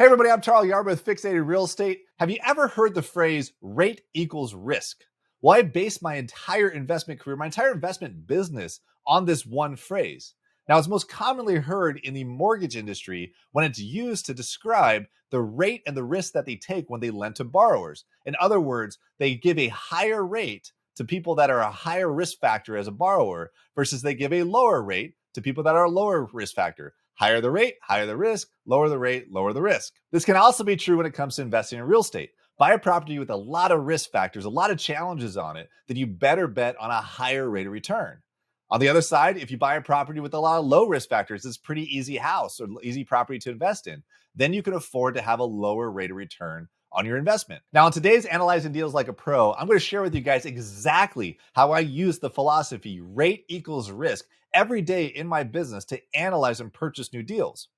Hey everybody, I'm Tarl with Fixated Real Estate. Have you ever heard the phrase rate equals risk? Well, I base my entire investment career, my entire investment business on this one phrase. Now, it's most commonly heard in the mortgage industry when it's used to describe the rate and the risk that they take when they lend to borrowers. In other words, they give a higher rate to people that are a higher risk factor as a borrower versus they give a lower rate to people that are a lower risk factor. Higher the rate, higher the risk, lower the rate, lower the risk. This can also be true when it comes to investing in real estate. Buy a property with a lot of risk factors, a lot of challenges on it, then you better bet on a higher rate of return. On the other side, if you buy a property with a lot of low risk factors, it's a pretty easy house or easy property to invest in, then you can afford to have a lower rate of return on your investment. Now, in today's Analyzing Deals Like a Pro, I'm going to share with you guys exactly how I use the philosophy rate equals risk every day in my business to analyze and purchase new deals.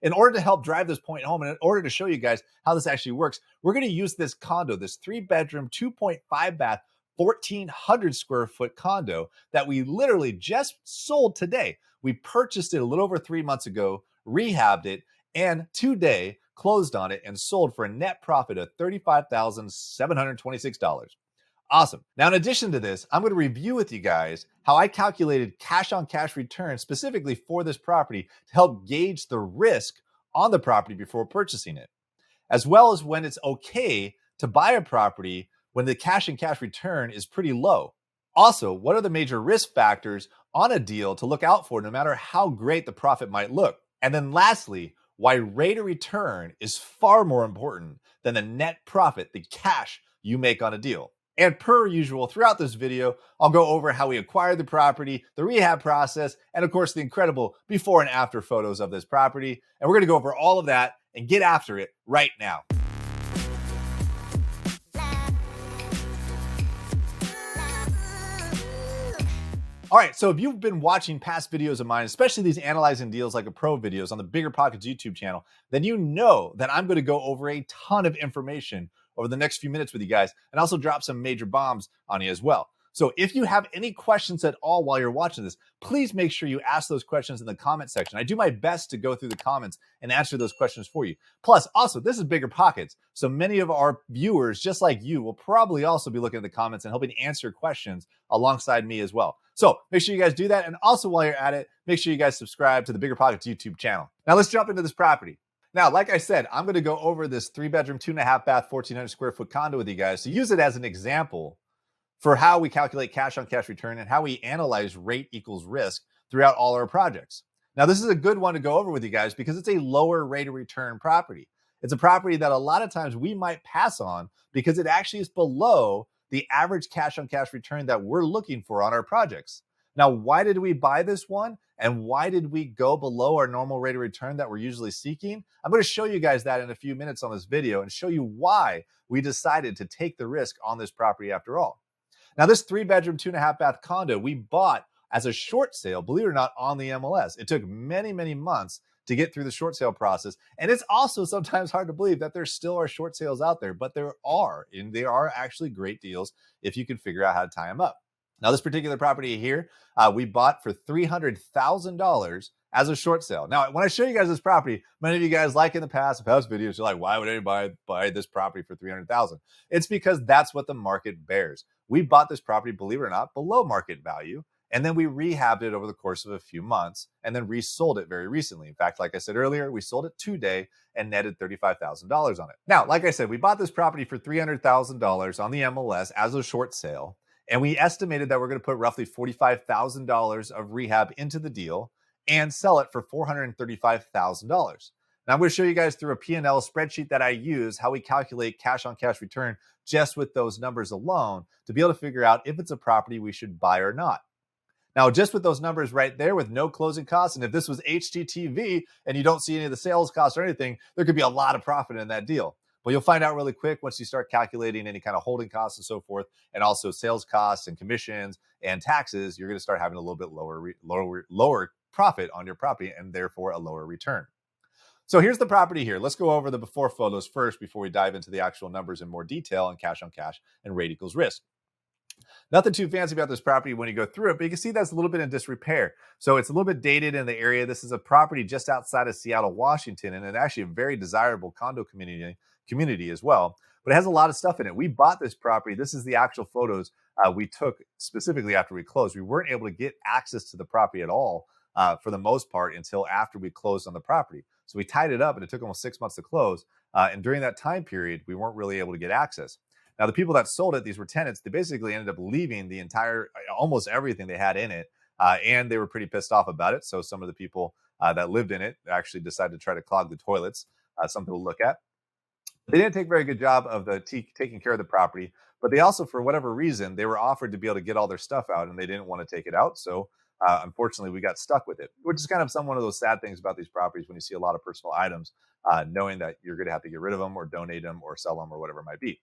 In order to help drive this point home and in order to show you guys how this actually works, we're going to use this condo, this 3-bedroom, 2.5 bath, 1,400 square foot condo that we literally just sold today. We purchased it a little over 3 months ago, rehabbed it, and today closed on it and sold for a net profit of $35,726. Awesome. Now, in addition to this, I'm going to review with you guys how I calculated cash on cash return specifically for this property to help gauge the risk on the property before purchasing it, as well as when it's okay to buy a property when the cash and cash return is pretty low. Also, what are the major risk factors on a deal to look out for no matter how great the profit might look? And then lastly, why rate of return is far more important than the net profit, the cash you make on a deal. And per usual, throughout this video, I'll go over how we acquired the property, the rehab process, and of course, the incredible before and after photos of this property. And we're going to go over all of that and get after it right now. All right, so if you've been watching past videos of mine, especially these Analyzing Deals Like a Pro videos on the BiggerPockets YouTube channel, then you know that I'm going to go over a ton of information over the next few minutes with you guys and also drop some major bombs on you as well. So if you have any questions at all while you're watching this, please make sure you ask those questions in the comment section. I do my best to go through the comments and answer those questions for you. Plus, also, this is BiggerPockets, so many of our viewers, just like you, will probably also be looking at the comments and helping answer questions alongside me as well. So make sure you guys do that. And also while you're at it, make sure you guys subscribe to the BiggerPockets YouTube channel. Now let's jump into this property. Now, like I said, I'm going to go over this 3-bedroom, 2.5 bath, 1,400 square foot condo with you guys to use it as an example for how we calculate cash on cash return and how we analyze rate equals risk throughout all our projects. Now, this is a good one to go over with you guys because it's a lower rate of return property. It's a property that a lot of times we might pass on because it actually is below the average cash on cash return that we're looking for on our projects. Now, why did we buy this one? And why did we go below our normal rate of return that we're usually seeking? I'm going to show you guys that in a few minutes on this video and show you why we decided to take the risk on this property after all. Now, this 3-bedroom, 2.5 bath condo we bought as a short sale, believe it or not, on the MLS. It took many, many months to get through the short sale process. And it's also sometimes hard to believe that there still are short sales out there, but there are, and they are actually great deals if you can figure out how to tie them up. Now, this particular property here, we bought for $300,000 as a short sale. Now, when I show you guys this property, many of you guys, like in the past videos, you're like, why would anybody buy this property for $300,000? It's because that's what the market bears. We bought this property, believe it or not, below market value. And then we rehabbed it over the course of a few months and then resold it very recently. In fact, like I said earlier, we sold it today and netted $35,000 on it. Now, like I said, we bought this property for $300,000 on the MLS as a short sale. And we estimated that we're going to put roughly $45,000 of rehab into the deal and sell it for $435,000. Now, I'm going to show you guys through a P&L spreadsheet that I use how we calculate cash on cash return just with those numbers alone to be able to figure out if it's a property we should buy or not. Now, just with those numbers right there with no closing costs, and if this was HGTV and you don't see any of the sales costs or anything, there could be a lot of profit in that deal. But you'll find out really quick once you start calculating any kind of holding costs and so forth, and also sales costs and commissions and taxes, you're going to start having a little bit lower profit on your property and therefore a lower return. So here's the property here. Let's go over the before photos first before we dive into the actual numbers in more detail on cash and rate equals risk. Nothing too fancy about this property when you go through it, but you can see that's a little bit in disrepair. So it's a little bit dated in the area. This is a property just outside of Seattle, Washington, and it's actually a very desirable condo community as well. But it has a lot of stuff in it. We bought this property. This is the actual photos we took specifically after we closed. We weren't able to get access to the property at all for the most part until after we closed on the property. So we tied it up, and it took almost 6 months to close. And during that time period, we weren't really able to get access. Now, the people that sold it, these were tenants, they basically ended up leaving the entire, almost everything they had in it. And they were pretty pissed off about it. So some of the people that lived in it actually decided to try to clog the toilets, something to look at. They didn't take a very good job of taking care of the property, but they also, for whatever reason, they were offered to be able to get all their stuff out and they didn't want to take it out. So unfortunately, we got stuck with it, which is kind of one of those sad things about these properties when you see a lot of personal items, knowing that you're going to have to get rid of them or donate them or sell them or whatever it might be.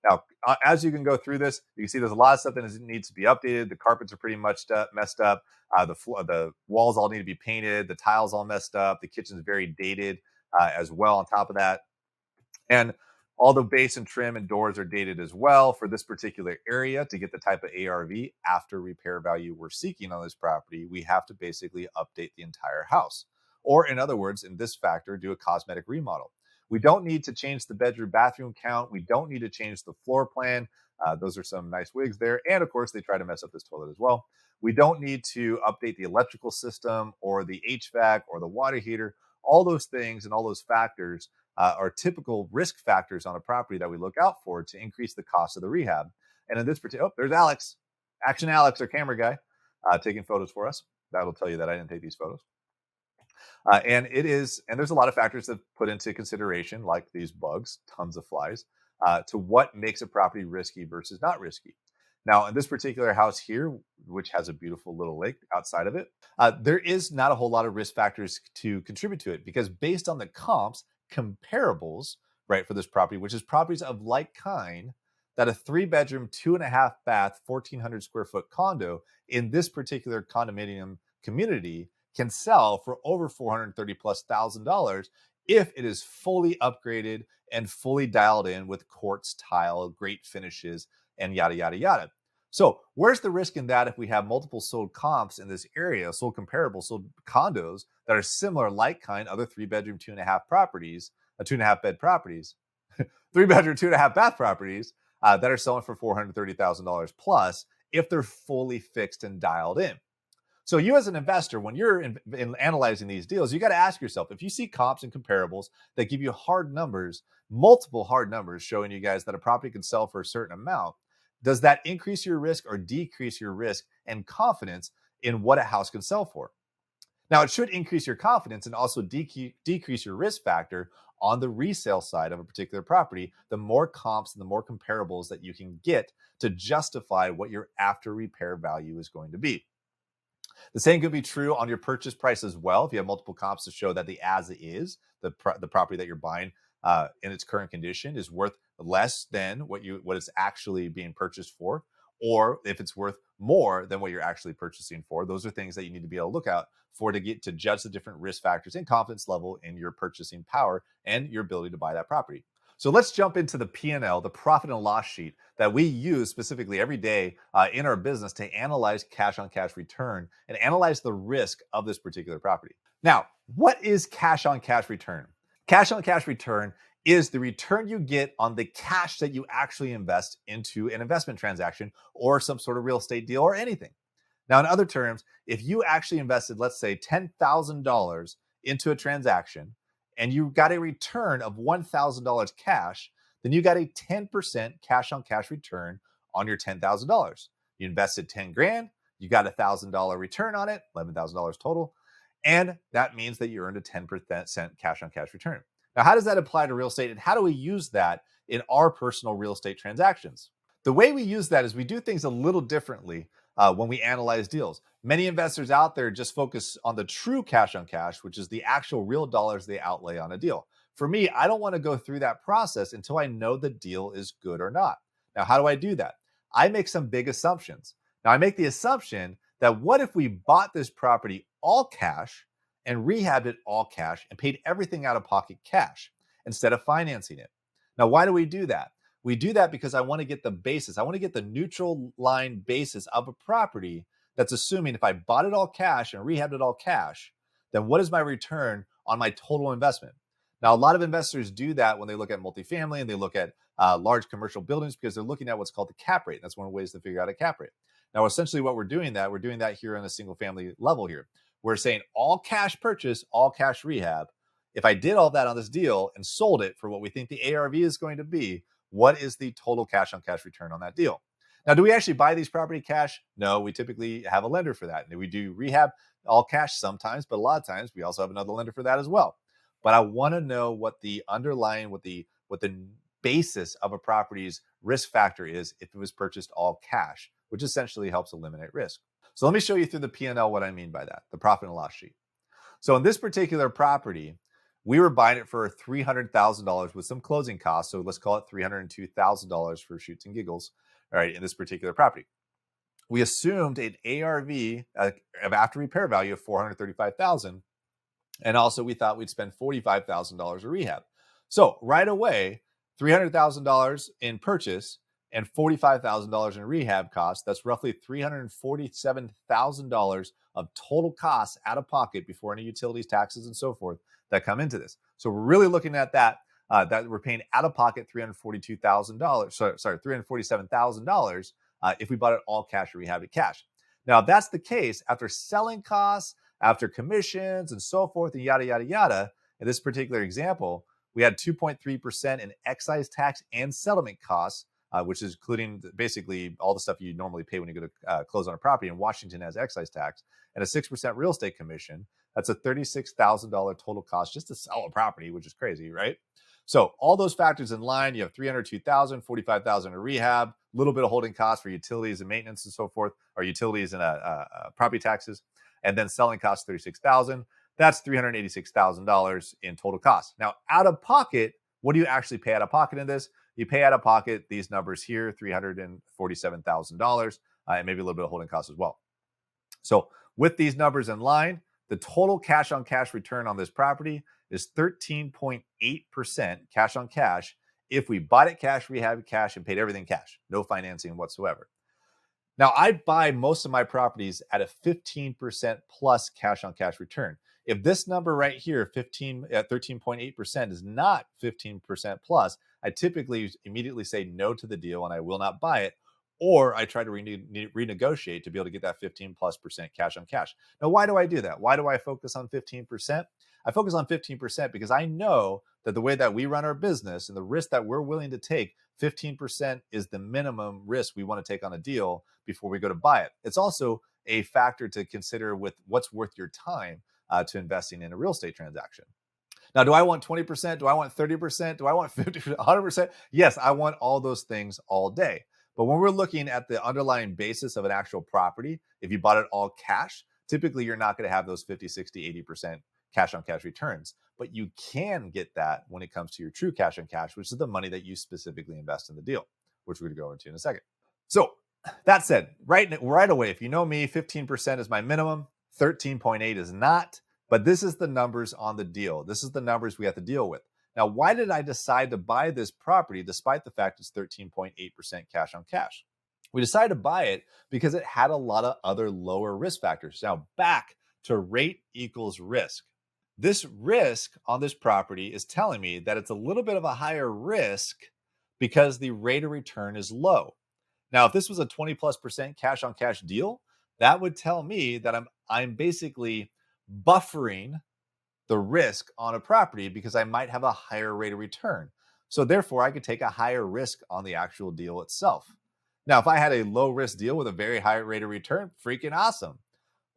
Now, as you can go through this, you can see there's a lot of stuff that needs to be updated. The carpets are pretty much messed up. The walls all need to be painted. The tiles all messed up. The kitchen's very dated as well. On top of that, and all the base and trim and doors are dated as well for this particular area. To get the type of ARV after repair value we're seeking on this property, we have to basically update the entire house. Or in other words, in this factor, do a cosmetic remodel. We don't need to change the bedroom bathroom count. We don't need to change the floor plan. Those are some nice wigs there. And of course, they try to mess up this toilet as well. We don't need to update the electrical system or the HVAC or the water heater. All those things and all those factors are typical risk factors on a property that we look out for to increase the cost of the rehab. And in this particular, there's Alex, Action Alex, our camera guy, taking photos for us. That'll tell you that I didn't take these photos. And there's a lot of factors that put into consideration, like these bugs, tons of flies, to what makes a property risky versus not risky. Now, in this particular house here, which has a beautiful little lake outside of it, there is not a whole lot of risk factors to contribute to it because based on the comps, comparables, right, for this property, which is properties of like kind, that a 3-bedroom, 2.5-bath, 1,400 square foot condo in this particular condominium community can sell for over $430,000+ if it is fully upgraded and fully dialed in with quartz tile, great finishes, and yada, yada, yada. So where's the risk in that if we have multiple sold comps in this area, sold comparable, sold condos that are similar, like kind, other 3-bedroom, 2.5 properties, 2.5-bed properties, 3-bedroom, 2.5-bath properties that are selling for $430,000+ if they're fully fixed and dialed in. So you as an investor, when you're in analyzing these deals, you got to ask yourself, if you see comps and comparables that give you hard numbers, multiple hard numbers showing you guys that a property can sell for a certain amount, does that increase your risk or decrease your risk and confidence in what a house can sell for? Now, it should increase your confidence and also decrease your risk factor on the resale side of a particular property, the more comps and the more comparables that you can get to justify what your after repair value is going to be. The same could be true on your purchase price as well. If you have multiple comps to show that the as is, the property that you're buying in its current condition is worth less than what it's actually being purchased for, or if it's worth more than what you're actually purchasing for. Those are things that you need to be able to look out for to get to judge the different risk factors and confidence level in your purchasing power and your ability to buy that property. So let's jump into the P&L, the profit and loss sheet that we use specifically every day in our business to analyze cash on cash return and analyze the risk of this particular property. Now, what is cash on cash return? Cash on cash return is the return you get on the cash that you actually invest into an investment transaction or some sort of real estate deal or anything. Now, in other terms, if you actually invested, let's say, $10,000 into a transaction and you got a return of $1,000 cash, then you got a 10% cash on cash return on your $10,000. You invested 10 grand, you got a $1,000 return on it, $11,000 total. And that means that you earned a 10% cash on cash return. Now, how does that apply to real estate? And how do we use that in our personal real estate transactions? The way we use that is we do things a little differently when we analyze deals. Many investors out there just focus on the true cash on cash, which is the actual real dollars they outlay on a deal. For me, I don't want to go through that process until I know the deal is good or not. Now, how do I do that? I make some big assumptions. Now, I make the assumption that what if we bought this property all cash and rehabbed it all cash and paid everything out of pocket cash instead of financing it? Now, why do we do that? We do that because I want to get the basis. I want to get the neutral line basis of a property that's assuming if I bought it all cash and rehabbed it all cash, then what is my return on my total investment? Now, a lot of investors do that when they look at multifamily and they look at large commercial buildings because they're looking at what's called the cap rate. That's one of the ways to figure out a cap rate. Now, essentially, what we're doing that here on a single family level here. We're saying all cash purchase, all cash rehab. If I did all that on this deal and sold it for what we think the ARV is going to be, what is the total cash on cash return on that deal? Now, do we actually buy these property cash? No, we typically have a lender for that. And we do rehab all cash sometimes, but a lot of times we also have another lender for that as well. But I want to know what the underlying, what the basis of a property's risk factor is if it was purchased all cash, which essentially helps eliminate risk. So let me show you through the P&L what I mean by that, the profit and loss sheet. So in this particular property, we were buying it for $300,000 with some closing costs. So let's call it $302,000 for shoots and giggles, all right, in this particular property. We assumed an ARV of after repair value of $435,000. And also we thought we'd spend $45,000 of rehab. So right away, $300,000 in purchase and $45,000 in rehab costs. That's roughly $347,000 of total costs out of pocket before any utilities, taxes, and so forth that come into this. So we're really looking at that we're paying out of pocket $342,000. Sorry, $347,000 if we bought it all cash or rehab it cash. Now, if that's the case, after selling costs, after commissions, and so forth, and yada yada yada, in this particular example, we had 2.3% in excise tax and settlement costs, which is including basically all the stuff you normally pay when you go to close on a property. And Washington has excise tax and a 6% real estate commission. That's a $36,000 total cost just to sell a property, which is crazy, right? So all those factors in line, you have $302,000, $45,000 in rehab, a little bit of holding costs for utilities and maintenance and so forth, or utilities and property taxes, and then selling costs $36,000. That's $386,000 in total costs. Now, out of pocket, what do you actually pay out of pocket in this? You pay out of pocket these numbers here, $347,000, and maybe a little bit of holding costs as well. So with these numbers in line, the total cash on cash return on this property is 13.8% cash on cash if we bought it cash, rehabbed cash, and paid everything cash, no financing whatsoever. Now, I buy most of my properties at a 15% plus cash on cash return. If this number right here, 13.8% is not 15% plus, I typically immediately say no to the deal and I will not buy it, or I try to renegotiate to be able to get that 15+% cash on cash. Now, why do I do that? Why do I focus on 15%? I focus on 15% because I know that the way that we run our business and the risk that we're willing to take, 15% is the minimum risk we want to take on a deal before we go to buy it. It's also a factor to consider with what's worth your time to investing in a real estate transaction. Now, do I want 20%? Do I want 30%? Do I want 50%, 100%? Yes, I want all those things all day. But when we're looking at the underlying basis of an actual property, if you bought it all cash, typically you're not going to have those 50, 60, 80% cash on cash returns. But you can get that when it comes to your true cash on cash, which is the money that you specifically invest in the deal, which we're going to go into in a second. So that said, right away, if you know me, 15% is my minimum, 13.8 is not. But this is the numbers on the deal. This is the numbers we have to deal with. Now, why did I decide to buy this property despite the fact it's 13.8% cash on cash? We decided to buy it because it had a lot of other lower risk factors. Now, back to rate equals risk. This risk on this property is telling me that it's a little bit of a higher risk because the rate of return is low. Now, if this was a 20+% cash on cash deal, that would tell me that I'm basically buffering the risk on a property because I might have a higher rate of return. So therefore, I could take a higher risk on the actual deal itself. Now, if I had a low risk deal with a very high rate of return, freaking awesome.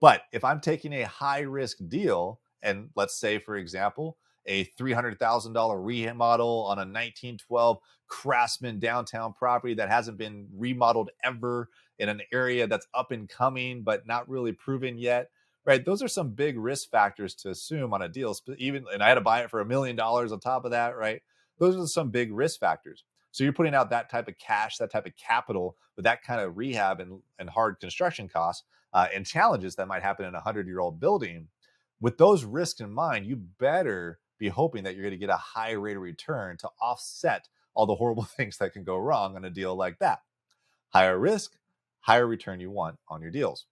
But if I'm taking a high risk deal, and let's say, for example, a $300,000 remodel on a 1912 Craftsman downtown property that hasn't been remodeled ever in an area that's up and coming, but not really proven yet, right? Those are some big risk factors to assume on a deal. And I had to buy it for $1 million on top of that, right? Those are some big risk factors. So you're putting out that type of cash, that type of capital with that kind of rehab and hard construction costs and challenges that might happen in a 100-year-old building. With those risks in mind, you better be hoping that you're going to get a high rate of return to offset all the horrible things that can go wrong on a deal like that. Higher risk, higher return you want on your deals.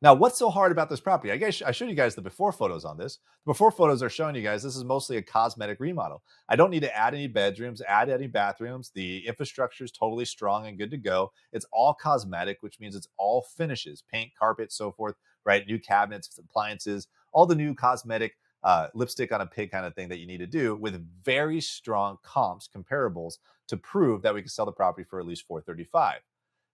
Now, what's so hard about this property? I showed you guys the before photos on this. The before photos are showing you guys this is mostly a cosmetic remodel. I don't need to add any bedrooms, add any bathrooms. The infrastructure is totally strong and good to go. It's all cosmetic, which means it's all finishes, paint, carpet, so forth, right? New cabinets, appliances, all the new cosmetic lipstick on a pig kind of thing that you need to do with very strong comps, comparables to prove that we can sell the property for at least 435.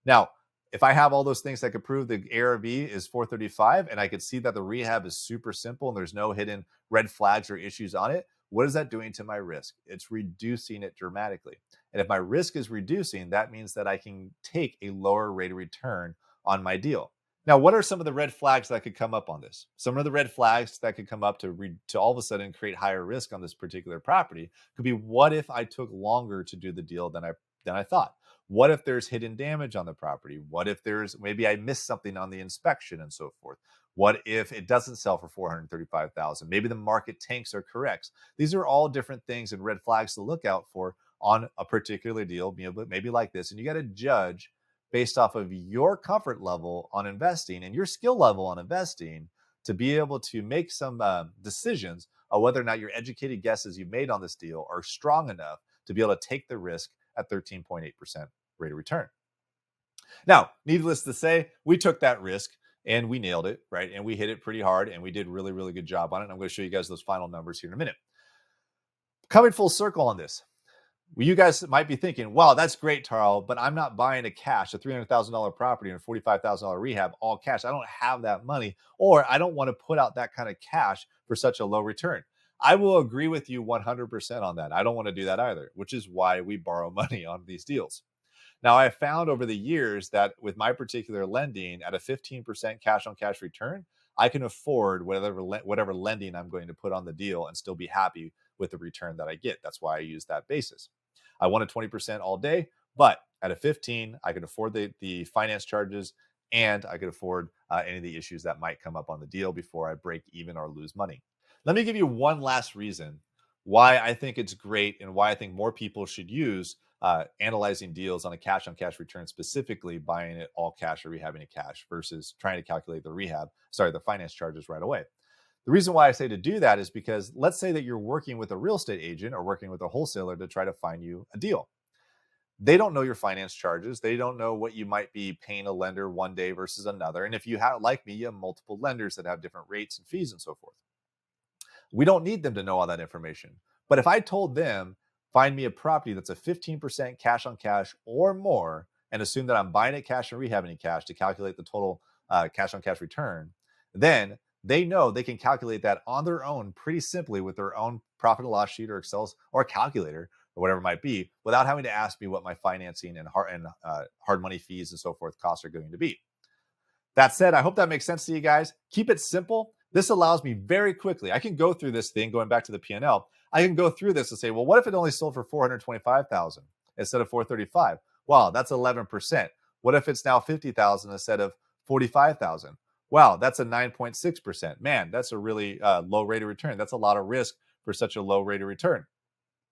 Now, if I have all those things that could prove the ARV is 435 and I could see that the rehab is super simple and there's no hidden red flags or issues on it, what is that doing to my risk? It's reducing it dramatically. And if my risk is reducing, that means that I can take a lower rate of return on my deal. Now, what are some of the red flags that could come up on this? Some of the red flags that could come up to all of a sudden create higher risk on this particular property could be, what if I took longer to do the deal than I thought? What if there's hidden damage on the property? What if maybe I missed something on the inspection and so forth? What if it doesn't sell for 435,000? Maybe the market tanks or corrects. These are all different things and red flags to look out for on a particular deal, maybe like this. And you got to judge based off of your comfort level on investing and your skill level on investing to be able to make some decisions on whether or not your educated guesses you made on this deal are strong enough to be able to take the risk at 13.8% rate of return. Now, needless to say, we took that risk and we nailed it, right? And we hit it pretty hard and we did really, really good job on it. And I'm going to show you guys those final numbers here in a minute. Coming full circle on this, you guys might be thinking, wow, that's great, Tarl, but I'm not buying a $300,000 property and a $45,000 rehab, all cash. I don't have that money, or I don't want to put out that kind of cash for such a low return. I will agree with you 100% on that. I don't want to do that either, which is why we borrow money on these deals. Now, I found over the years that with my particular lending at a 15% cash on cash return, I can afford whatever lending I'm going to put on the deal and still be happy with the return that I get. That's why I use that basis. I wanted 20% all day, but at a 15, I could afford the finance charges and I could afford any of the issues that might come up on the deal before I break even or lose money. Let me give you one last reason why I think it's great and why I think more people should use analyzing deals on a cash on cash return, specifically buying it all cash or rehabbing it cash versus trying to calculate the finance charges right away. The reason why I say to do that is because let's say that you're working with a real estate agent or working with a wholesaler to try to find you a deal. They don't know your finance charges. They don't know what you might be paying a lender one day versus another. And if you have, like me, you have multiple lenders that have different rates and fees and so forth. We don't need them to know all that information. But if I told them, find me a property that's a 15% cash on cash or more, and assume that I'm buying it cash and rehabbing it cash to calculate the total cash on cash return, then they know they can calculate that on their own pretty simply with their own profit and loss sheet or Excel or calculator or whatever it might be, without having to ask me what my financing and hard money fees and so forth costs are going to be. That said, I hope that makes sense to you guys. Keep it simple. This allows me very quickly. I can go through this thing, going back to the P&L. I can go through this and say, well, what if it only sold for 425,000 instead of 435? Wow, that's 11%. What if it's now 50,000 instead of 45,000? Wow, that's a 9.6%. Man, that's a really low rate of return. That's a lot of risk for such a low rate of return.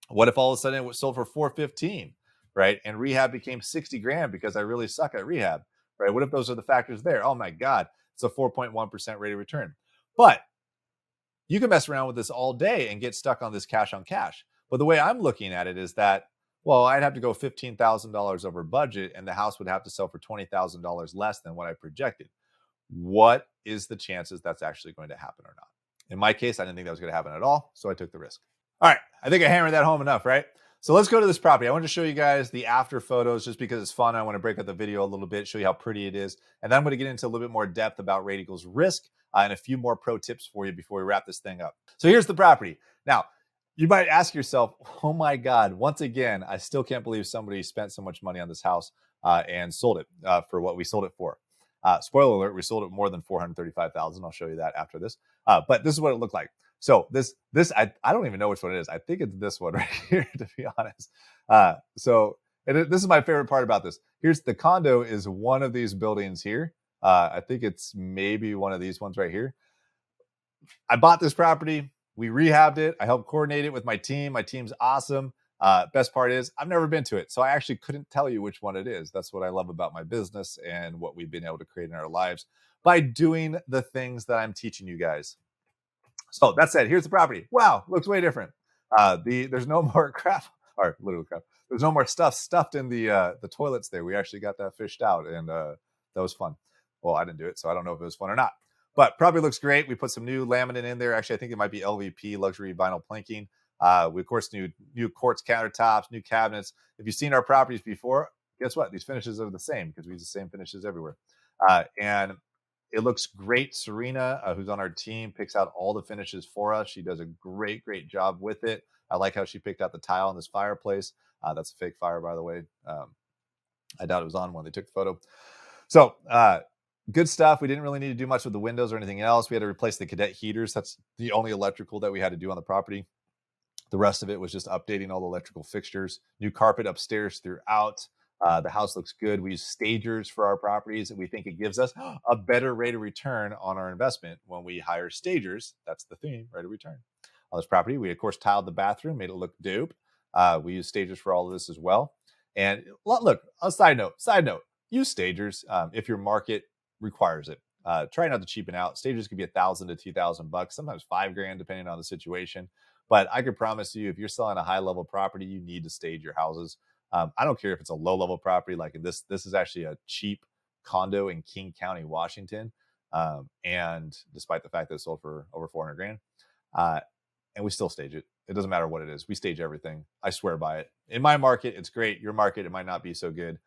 What if all of a sudden it was sold for 415, right? And rehab became 60 grand because I really suck at rehab, right? What if those are the factors there? Oh my God, it's a 4.1% rate of return. But you can mess around with this all day and get stuck on this cash on cash. But the way I'm looking at it is that, well, I'd have to go $15,000 over budget and the house would have to sell for $20,000 less than what I projected. What is the chances that's actually going to happen or not? In my case, I didn't think that was going to happen at all, so I took the risk. All right, I think I hammered that home enough, right? So let's go to this property. I want to show you guys the after photos just because it's fun. I want to break up the video a little bit, show you how pretty it is. And then I'm going to get into a little bit more depth about rate equals risk and a few more pro tips for you before we wrap this thing up. So here's the property. Now, you might ask yourself, oh my God, once again, I still can't believe somebody spent so much money on this house and sold it for what we sold it for. Spoiler alert, we sold it more than $435,000. I'll show you that after this. But this is what it looked like. So this I don't even know which one it is. I think it's this one right here, to be honest. This is my favorite part about this. Here's the condo is one of these buildings here. I think it's maybe one of these ones right here. I bought this property. We rehabbed it. I helped coordinate it with my team. My team's awesome. Best part is I've never been to it, so I actually couldn't tell you which one it is. That's what I love about my business and what we've been able to create in our lives by doing the things that I'm teaching you guys. So that said, here's the property. Wow, looks way different. There's no more crap, or literally crap. There's no more stuff stuffed in the toilets there. We actually got that fished out, and that was fun. Well, I didn't do it, so I don't know if it was fun or not. But property looks great. We put some new laminate in there. Actually, I think it might be LVP, luxury vinyl planking. We of course new quartz countertops, new cabinets. If you've seen our properties before, guess what? These finishes are the same because we use the same finishes everywhere. And it looks great. Serena, who's on our team, picks out all the finishes for us. She does a great job with it. I like how she picked out the tile in this fireplace. That's a fake fire, by the way. I doubt it was on when they took the photo. So good stuff. We didn't really need to do much with the windows or anything else. We had to replace the cadet heaters. That's the only electrical that we had to do on the property. The rest of it was just updating all the electrical fixtures, new carpet upstairs throughout. The house looks good. We use stagers for our properties, and we think it gives us a better rate of return on our investment when we hire stagers. That's the theme, rate of return. On this property, we, of course, tiled the bathroom, made it look dope. We use stagers for all of this as well. And look, a side note, use stagers if your market requires it. Try not to cheapen out. Stagers could be $1,000 to $2,000, sometimes $5,000, depending on the situation. But I can promise you, if you're selling a high level property, you need to stage your houses. I don't care if it's a low level property like this. This is actually a cheap condo in King County, Washington. And despite the fact that it sold for over $400,000, and we still stage it. It doesn't matter what it is. We stage everything. I swear by it. In my market, it's great. Your market, it might not be so good,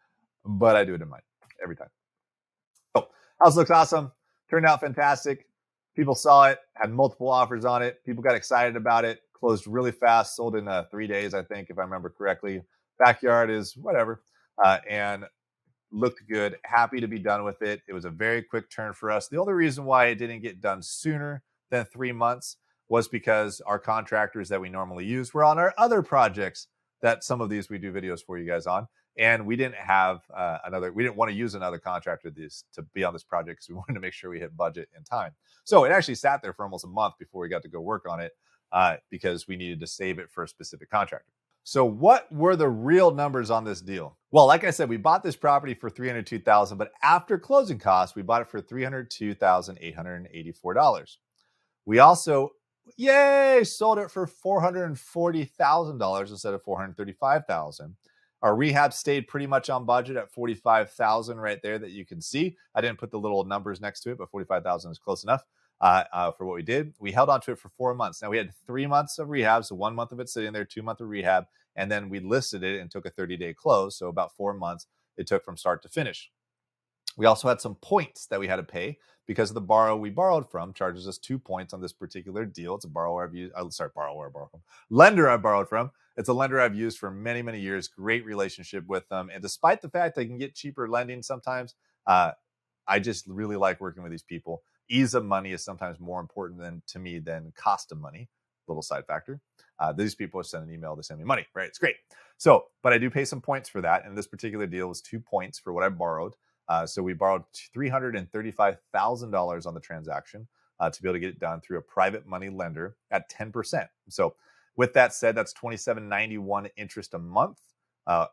but I do it in mine every time. Oh, house looks awesome. Turned out fantastic. People saw it, had multiple offers on it. People got excited about it. Closed really fast. Sold in 3 days, I think, if I remember correctly. Backyard is whatever, and looked good. Happy to be done with it. It was a very quick turn for us. The only reason why it didn't get done sooner than 3 months was because our contractors that we normally use were on our other projects that some of these we do videos for you guys on. And we didn't have we didn't want to use another contractor to be on this project because we wanted to make sure we hit budget and time. So it actually sat there for almost a month before we got to go work on it because we needed to save it for a specific contractor. So what were the real numbers on this deal? Well, like I said, we bought this property for $302,000, but after closing costs, we bought it for $302,884. We also, sold it for $440,000 instead of $435,000. Our rehab stayed pretty much on budget at $45,000 right there that you can see. I didn't put the little numbers next to it, but $45,000 is close enough for what we did. We held on to it for 4 months. Now we had 3 months of rehab, so 1 month of it sitting there, 2 months of rehab, and then we listed it and took a 30-day close. So about 4 months it took from start to finish. We also had some points that we had to pay because of the borrower we borrowed from charges us 2 points on this particular deal. It's a lender I borrowed from. It's a lender I've used for many years. Great relationship with them. And despite the fact I can get cheaper lending sometimes, I just really like working with these people. Ease of money is sometimes more important to me than cost of money. Little side factor. These people send an email, they send me money, right? It's great. So, but I do pay some points for that. And this particular deal was 2 points for what I borrowed. So we borrowed $335,000 on the transaction to be able to get it done through a private money lender at 10%. So with that said, that's $27.91 interest a month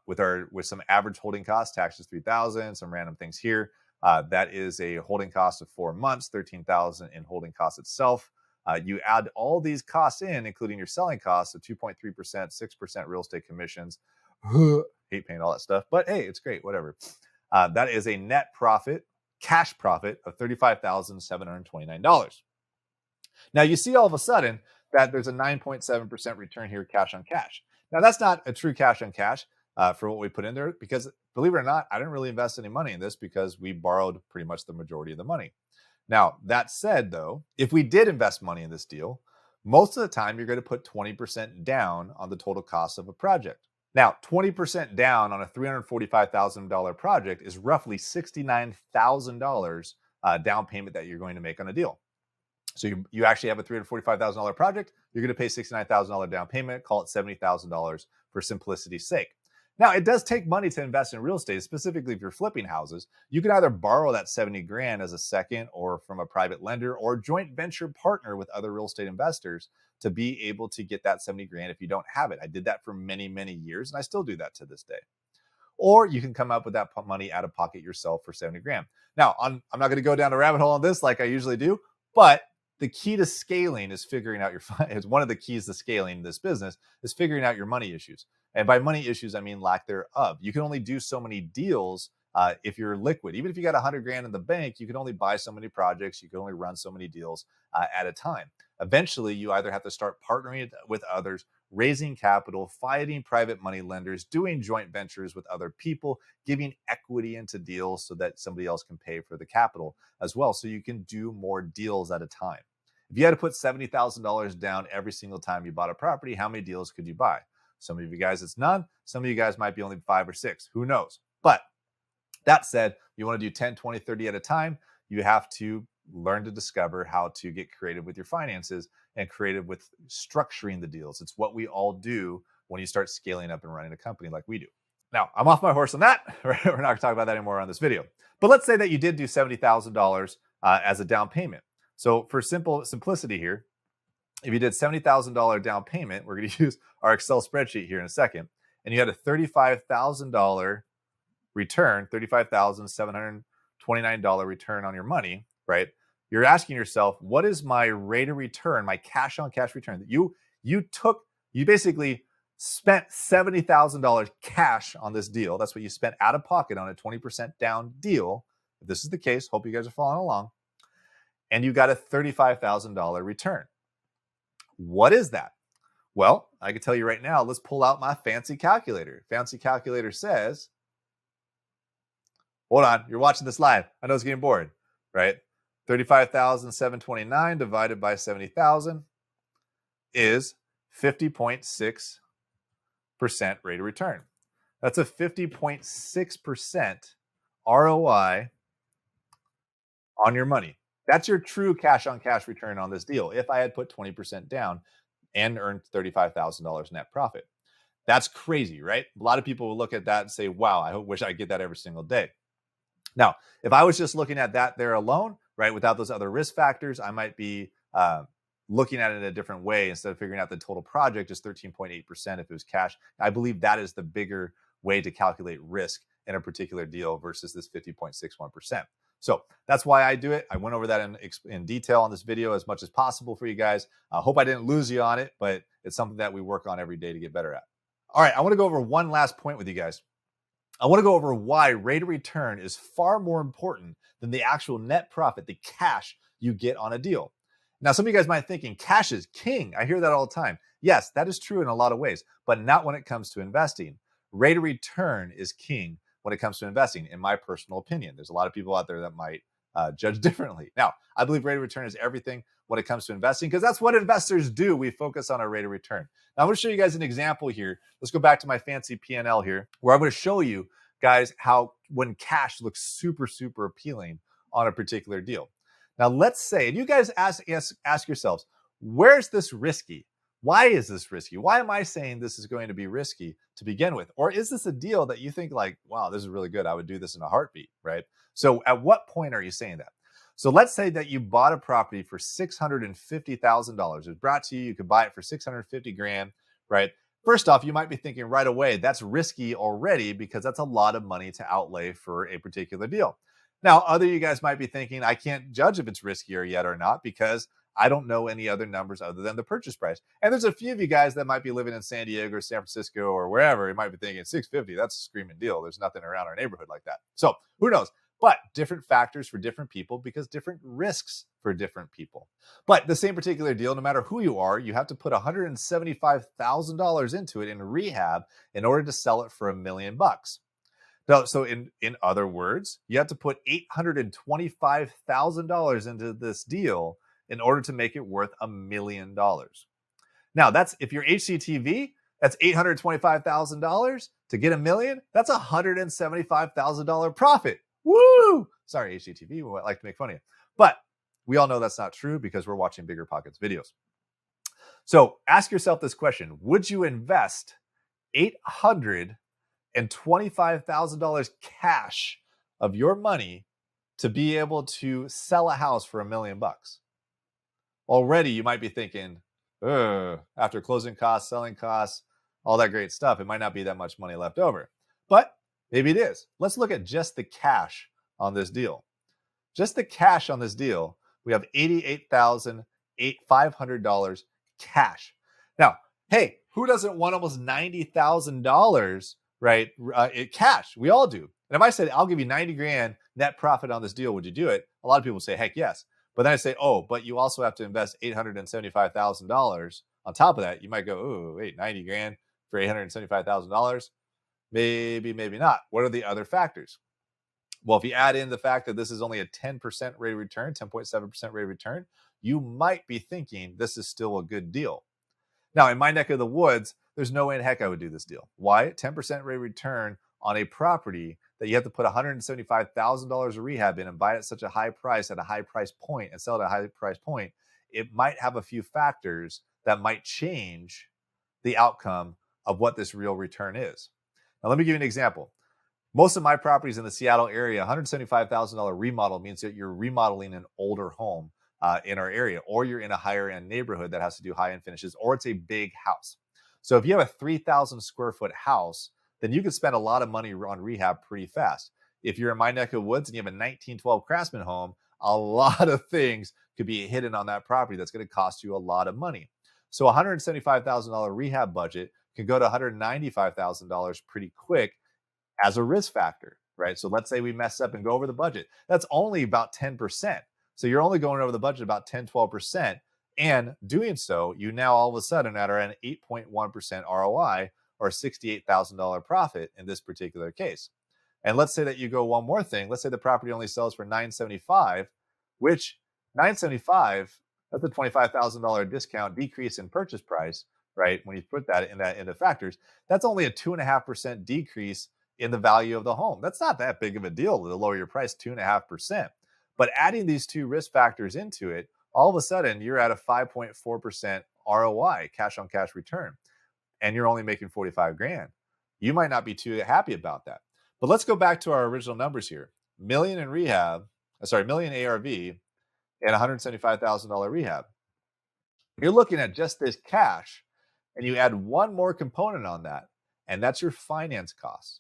with some average holding costs, taxes $3,000, some random things here. That is a holding cost of 4 months, $13,000 in holding costs itself. You add all these costs in, including your selling costs of 2.3%, 6% real estate commissions. Hate paying all that stuff, but hey, it's great, whatever. That is a net profit, cash profit of $35,729. Now you see all of a sudden that there's a 9.7% return here, cash on cash. Now that's not a true cash on cash for what we put in there because, believe it or not, I didn't really invest any money in this because we borrowed pretty much the majority of the money. Now, that said, though, if we did invest money in this deal, most of the time you're going to put 20% down on the total cost of a project. Now, 20% down on a $345,000 project is roughly $69,000 down payment that you're going to make on a deal. So you actually have a $345,000 project, you're going to pay $69,000 down payment, call it $70,000 for simplicity's sake. Now, it does take money to invest in real estate, specifically if you're flipping houses. You can either borrow that $70,000 as a second or from a private lender or joint venture partner with other real estate investors to be able to get that 70 grand if you don't have it. I did that for many, many years, and I still do that to this day. Or you can come up with that money out of pocket yourself for 70 grand. Now, I'm not going to go down a rabbit hole on this like I usually do, but the key to scaling is figuring out is one of the keys to scaling this business is figuring out your money issues. And by money issues, I mean lack thereof. You can only do so many deals if you're liquid. Even if you got 100 grand in the bank, you can only buy so many projects. You can only run so many deals at a time. Eventually, you either have to start partnering with others, raising capital, finding private money lenders, doing joint ventures with other people, giving equity into deals so that somebody else can pay for the capital as well. So you can do more deals at a time. If you had to put $70,000 down every single time you bought a property, how many deals could you buy? Some of you guys, it's none. Some of you guys might be only 5 or 6. Who knows? But that said, you want to do 10, 20, 30 at a time. You have to learn to discover how to get creative with your finances and creative with structuring the deals. It's what we all do when you start scaling up and running a company like we do. Now, I'm off my horse on that. We're not going to talk about that anymore on this video. But let's say that you did do $70,000 as a down payment. So for simplicity here, if you did $70,000 down payment, we're going to use our Excel spreadsheet here in a second, and you had a $35,000 return, $35,729 return on your money, right? You're asking yourself, what is my rate of return, my cash on cash return? You basically spent $70,000 cash on this deal. That's what you spent out of pocket on a 20% down deal. If this is the case, hope you guys are following along. And you got a $35,000 return. What is that? Well, I can tell you right now, let's pull out my fancy calculator. Fancy calculator says, hold on, you're watching this live. I know it's getting bored, right? 35,729 divided by 70,000 is 50.6% rate of return. That's a 50.6% ROI on your money. That's your true cash on cash return on this deal. If I had put 20% down and earned $35,000 net profit, that's crazy, right? A lot of people will look at that and say, wow, I wish I get that every single day. Now, if I was just looking at that there alone, right, without those other risk factors, I might be looking at it in a different way. Instead of figuring out the total project is 13.8% if it was cash. I believe that is the bigger way to calculate risk in a particular deal versus this 50.61%. So that's why I do it. I went over that in detail on this video as much as possible for you guys. I hope I didn't lose you on it, but it's something that we work on every day to get better at. All right, I want to go over one last point with you guys. I want to go over why rate of return is far more important than the actual net profit, the cash you get on a deal. Now, some of you guys might be thinking cash is king. I hear that all the time. Yes, that is true in a lot of ways, but not when it comes to investing. Rate of return is king when it comes to investing, in my personal opinion. There's a lot of people out there that might judge differently. Now, I believe rate of return is everything when it comes to investing because that's what investors do. We focus on our rate of return. Now, I'm going to show you guys an example here. Let's go back to my fancy P&L here, where I'm going to show you guys how when cash looks super, super appealing on a particular deal. Now, let's say, and you guys ask yourselves, where's this risky? Why is this risky? Why am I saying this is going to be risky to begin with? Or is this a deal that you think like, wow, this is really good. I would do this in a heartbeat, right? So at what point are you saying that? So let's say that you bought a property for $650,000. It was brought to you. You could buy it for 650 grand, right? First off, you might be thinking right away, that's risky already because that's a lot of money to outlay for a particular deal. Now, other you guys might be thinking, I can't judge if it's riskier yet or not because I don't know any other numbers other than the purchase price. And there's a few of you guys that might be living in San Diego or San Francisco or wherever. You might be thinking 650, that's a screaming deal. There's nothing around our neighborhood like that. So who knows? But different factors for different people because different risks for different people. But the same particular deal, no matter who you are, you have to put $175,000 into it in rehab in order to sell it for $1 million. So in other words, you have to put $825,000 into this deal in order to make it worth $1 million. Now, that's if you're HCTV, that's $825,000 to get $1 million. That's $175,000 profit. Woo! Sorry, HCTV, we might like to make fun of you. But we all know that's not true because we're watching BiggerPockets videos. So ask yourself this question. Would you invest $825,000 cash of your money to be able to sell a house for $1 million? Already, you might be thinking, After closing costs, selling costs, all that great stuff, it might not be that much money left over. But maybe it is. Let's look at just the cash on this deal. Just the cash on this deal, we have $88,500 cash. Now, hey, who doesn't want almost $90,000, right? Cash. We all do. And if I said, I'll give you 90 grand net profit on this deal, would you do it? A lot of people say, heck yes. But then I say, oh, but you also have to invest $875,000 on top of that. You might go, oh, wait, 90 grand for $875,000? Maybe, maybe not. What are the other factors? Well, if you add in the fact that this is only a 10% rate of return, 10.7% rate of return, you might be thinking this is still a good deal. Now, in my neck of the woods, there's no way in heck I would do this deal. Why? 10% rate of return on a property that you have to put $175,000 of rehab in and buy it at such a high price at a high price point and sell it at a high price point, it might have a few factors that might change the outcome of what this real return is. Now, let me give you an example. Most of my properties in the Seattle area, $175,000 remodel means that you're remodeling an older home in our area, or you're in a higher end neighborhood that has to do high end finishes, or it's a big house. So if you have a 3,000 square foot house, then you can spend a lot of money on rehab pretty fast. If you're in my neck of woods and you have a 1912 Craftsman home, a lot of things could be hidden on that property that's going to cost you a lot of money. So a $175,000 rehab budget can go to $195,000 pretty quick as a risk factor, right? So let's say we mess up and go over the budget. That's only about 10%. So you're only going over the budget about 10, 12%. And doing so, you now all of a sudden are at an 8.1% ROI or $68,000 profit in this particular case. And let's say that you go one more thing. Let's say the property only sells for $975, which $975, that's a $25,000 discount decrease in purchase price, right? When you put that into factors, that's only a 2.5% decrease in the value of the home. That's not that big of a deal to lower your price 2.5%. But adding these two risk factors into it, all of a sudden you're at a 5.4% ROI, cash on cash return, and you're only making 45 grand. You might not be too happy about that. But let's go back to our original numbers here. Million in rehab, million ARV and $175,000 rehab. You're looking at just this cash, and you add one more component on that, and that's your finance costs.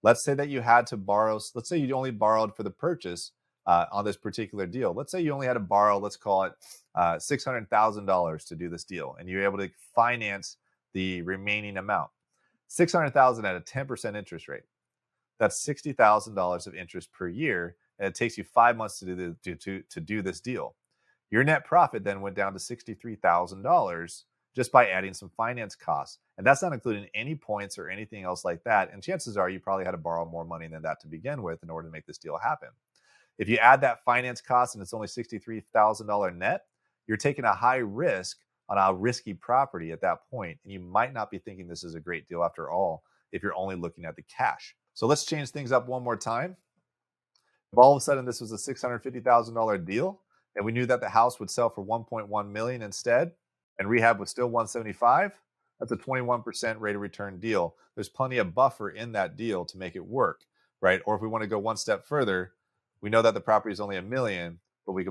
Let's say that you had to borrow, let's say you only borrowed for the purchase on this particular deal. Let's say you only had to borrow, let's call it $600,000 to do this deal, and you're able to finance the remaining amount. $600,000 at a 10% interest rate. That's $60,000 of interest per year, and it takes you 5 months to do this deal. Your net profit then went down to $63,000 just by adding some finance costs. And that's not including any points or anything else like that. And chances are you probably had to borrow more money than that to begin with in order to make this deal happen. If you add that finance cost and it's only $63,000 net, you're taking a high risk on a risky property at that point. And you might not be thinking this is a great deal after all, if you're only looking at the cash. So let's change things up one more time. If all of a sudden this was a $650,000 deal, and we knew that the house would sell for $1.1 million instead, and rehab was still $175, that's a 21% rate of return deal. There's plenty of buffer in that deal to make it work, right? Or if we want to go one step further, we know that the property is only $1 million, but we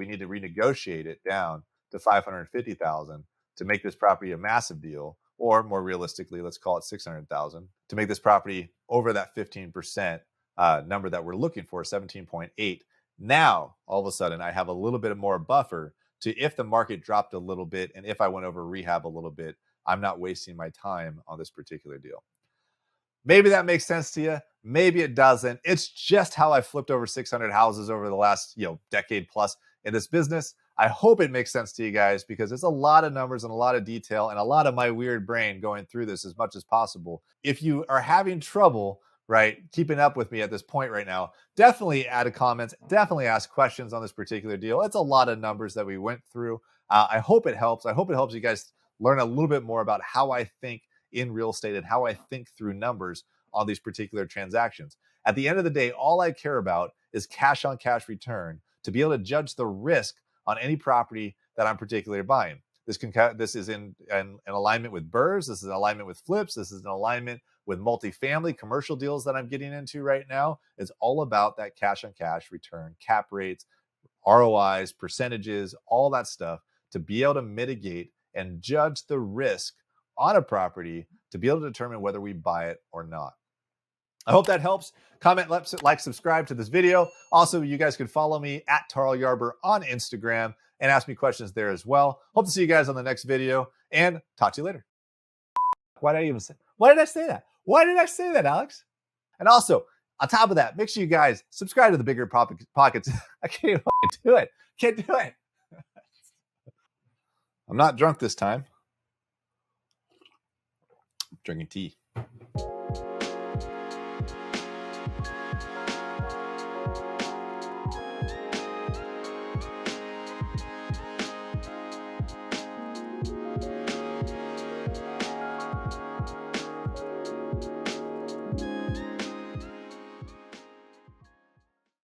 need to renegotiate it down to $550,000 to make this property a massive deal, or more realistically, let's call it $600,000 to make this property over that 15% number that we're looking for, 17.8. Now, all of a sudden, I have a little bit more buffer to if the market dropped a little bit and if I went over rehab a little bit, I'm not wasting my time on this particular deal. Maybe that makes sense to you. Maybe it doesn't. It's just how I flipped over 600 houses over the last decade plus in this business. I hope it makes sense to you guys because it's a lot of numbers and a lot of detail and a lot of my weird brain going through this as much as possible. If you are having trouble, right, keeping up with me at this point right now, definitely add a comment, definitely ask questions on this particular deal. It's a lot of numbers that we went through. I hope it helps. I hope it helps you guys learn a little bit more about how I think in real estate and how I think through numbers on these particular transactions. At the end of the day, all I care about is cash on cash return to be able to judge the risk on any property that I'm particularly buying. This is in alignment with BRRRRs. This is in alignment with flips. This is in alignment with multifamily commercial deals that I'm getting into right now. It's all about that cash on cash return, cap rates, ROIs, percentages, all that stuff to be able to mitigate and judge the risk on a property to be able to determine whether we buy it or not. I hope that helps. Comment, like, subscribe to this video. Also, you guys can follow me at Tarl Yarber on Instagram and ask me questions there as well. Hope to see you guys on the next video and talk to you later. Why did I say that? Why did I say that, Alex? And also, on top of that, make sure you guys subscribe to the BiggerPockets. I can't even do it. Can't do it. I'm not drunk this time. I'm drinking tea.